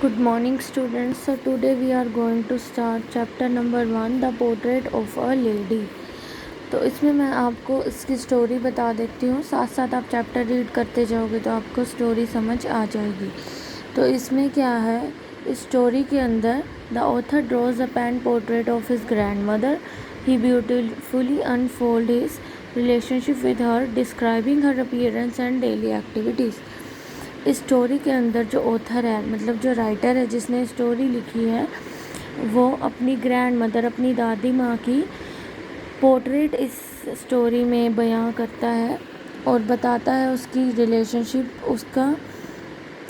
Good morning students. So today we are going to start chapter number 1, The Portrait of a Lady. तो इसमें मैं आपको इसकी story बता देती हूँ, साथ साथ आप चैप्टर रीड करते जाओगे तो आपको स्टोरी समझ आ जाएगी। तो इसमें क्या है, इस स्टोरी के अंदर the author draws a pen portrait of his grandmother. He beautifully unfold his relationship with her, describing her appearance and daily activities. इस स्टोरी के अंदर जो ऑथर है, मतलब जो राइटर है जिसने स्टोरी लिखी है, वो अपनी ग्रैंड मदर, अपनी दादी माँ की पोर्ट्रेट इस स्टोरी में बयां करता है और बताता है उसकी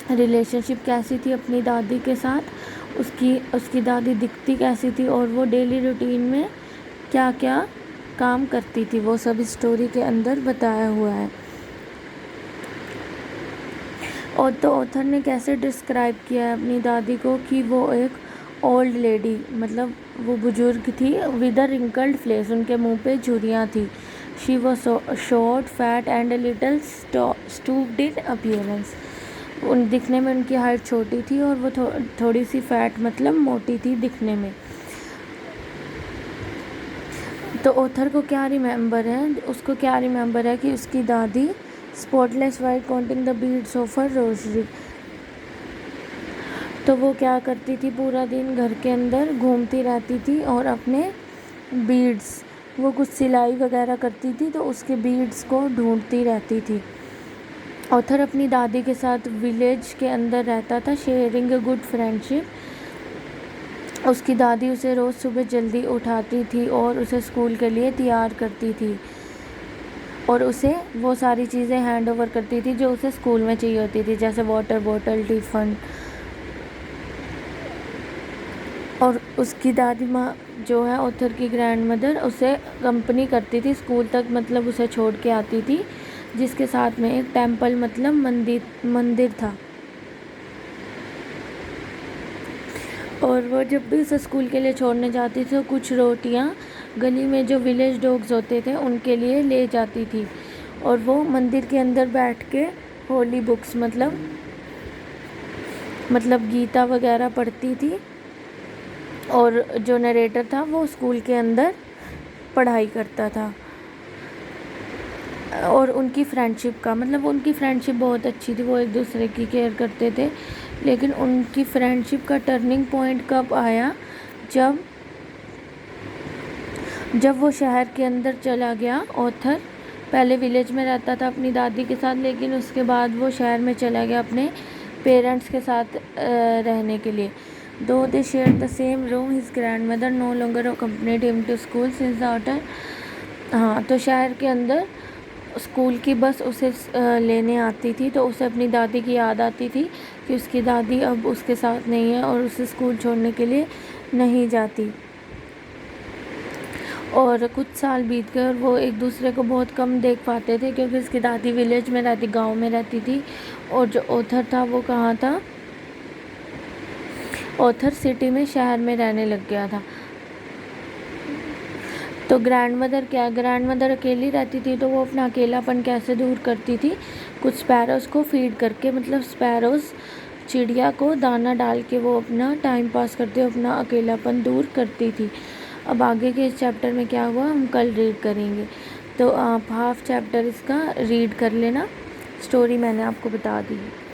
रिलेशनशिप कैसी थी अपनी दादी के साथ, उसकी दादी दिखती कैसी थी और वो डेली रूटीन में क्या क्या काम करती थी, वो सब इस स्टोरी के अंदर बताया हुआ है. और तो ऑथर ने कैसे डिस्क्राइब किया है अपनी दादी को कि वो एक ओल्ड लेडी, मतलब वो बुजुर्ग थी, विद अ रिंकल्ड फेस, उनके मुंह पे झुर्रियाँ थी. She was short, fat and a little stooped in appearance. दिखने में उनकी हाइट छोटी थी और वो थोड़ी सी फैट, मतलब मोटी थी दिखने में. तो ऑथर को क्या रिमेंबर है, उसको क्या रिमेंबर है कि उसकी दादी spotless white counting the beads of her rosary. तो वो क्या करती थी, पूरा दिन घर के अंदर घूमती रहती थी और अपने बीड्स, वो कुछ सिलाई वगैरह करती थी तो उसके बीड्स को ढूंढती रहती थी. ऑथर अपनी दादी के साथ विलेज के अंदर रहता था, शेयरिंग ए गुड फ्रेंडशिप. उसकी दादी उसे रोज़ सुबह जल्दी उठाती थी और उसे स्कूल के लिए तैयार करती थी और उसे वो सारी चीज़ें हैंड ओवर करती थी जो उसे स्कूल में चाहिए होती थी, जैसे वाटर बॉटल, टिफ़न. और उसकी दादी माँ जो है ऑथर की ग्रैंड मदर, उसे कंपनी करती थी स्कूल तक, मतलब उसे छोड़ के आती थी, जिसके साथ में एक टेंपल, मतलब मंदिर था. और वो जब भी उसे स्कूल के लिए छोड़ने जाती थी तो कुछ रोटियां गली में जो विलेज डॉग्स होते थे उनके लिए ले जाती थी. और वो मंदिर के अंदर बैठ के होली बुक्स, मतलब गीता वगैरह पढ़ती थी और जो नरेटर था वो स्कूल के अंदर पढ़ाई करता था. और उनकी फ्रेंडशिप बहुत अच्छी थी, वो एक दूसरे की केयर करते थे. लेकिन उनकी फ्रेंडशिप का टर्निंग पॉइंट कब आया, जब वो शहर के अंदर चला गया. ऑथर पहले विलेज में रहता था अपनी दादी के साथ, लेकिन उसके बाद वो शहर में चला गया अपने पेरेंट्स के साथ रहने के लिए. Though they share the same room, his grandmother no longer accompanied him to school since the author. हाँ, तो शहर के अंदर स्कूल की बस उसे लेने आती थी तो उसे अपनी दादी की याद आती थी कि उसकी दादी अब उसके साथ नहीं है और उसे स्कूल छोड़ने के लिए नहीं जाती. और कुछ साल बीत गए और वो एक दूसरे को बहुत कम देख पाते थे क्योंकि उसकी दादी विलेज में रहती, गांव में रहती थी, और जो ऑथर था वो कहाँ था, ऑथर सिटी में, शहर में रहने लग गया था. तो ग्रैंड मदर अकेली रहती थी तो वो अपना अकेलापन कैसे दूर करती थी, कुछ स्पैरोज़ को फीड करके, मतलब स्पैरोज़, चिड़िया को दाना डाल के वो अपना टाइम पास करती, अपना अकेलापन दूर करती थी. अब आगे के इस चैप्टर में क्या हुआ हम कल रीड करेंगे, तो आप हाफ चैप्टर इसका रीड कर लेना. स्टोरी मैंने आपको बता दी.